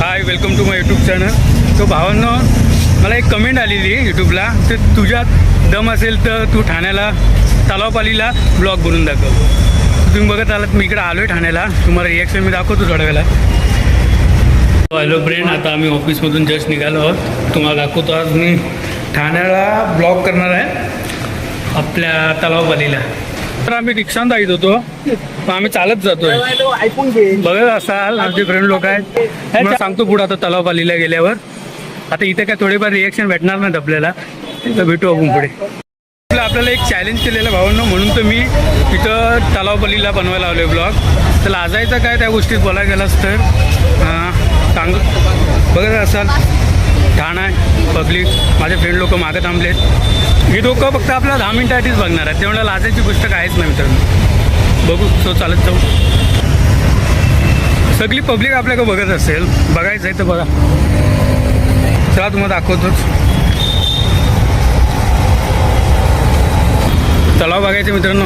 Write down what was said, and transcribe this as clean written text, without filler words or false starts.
High, welcome to my YouTube channel. तो भावांनो, मला एक कमेंट आलेली यूट्यूबला, ते तुझ्यात दम असेल तर तू ठाण्याला तलावपालीला ब्लॉग बनवून दाखव. तुम्ही बघत आलात, मी इकडे आलो आहे ठाण्याला. तुम्हाला रिॲक्शन मी दाखवतो थोड्या वेळेला. हॅलो फ्रेंड, आता आम्ही ऑफिसमधून जस्ट निघालो आहोत. तुम्हाला दाखवतो, आज मी ठाण्याला ब्लॉग करणार आहे आपल्या तलावपालीला. तर आम्ही रिक्षानं जात होतो, पण आम्ही चालत जातोय. बघत असाल, आमचे फ्रेंड लोक आहेत. मला सांगतो पुढे आता तलावपालीला गेल्यावर. आता इथे काय थोडेफार रिॲक्शन भेटणार नाहीत आपल्याला, तर भेटू आपण पुढे. आपल्याला एक चॅलेंज केलेलं भावांनो, म्हणून तर मी इथं तलावपालीला बनवायला आलो आहे ब्लॉग. तर लाजायचं काय त्या गोष्टीत बोलायला गेलास तर सांग. बघत असाल, ठाणा पब्लिक, माझे फ्रेंड लोक मागं थांबलेत. ही लोकं फक्त आपल्याला 10 मिनिटासाठीच बघणार आहेत, तेवढं लाजायची गोष्ट काहीच नाही मित्रांनो. बघू तो चालत जाऊ. सगळी पब्लिक आपल्याकडे बघत असेल, बघायचं आहे तर बघा. चला तुम्हाला दाखवतोच. तलाव बघायचं मित्रांनो.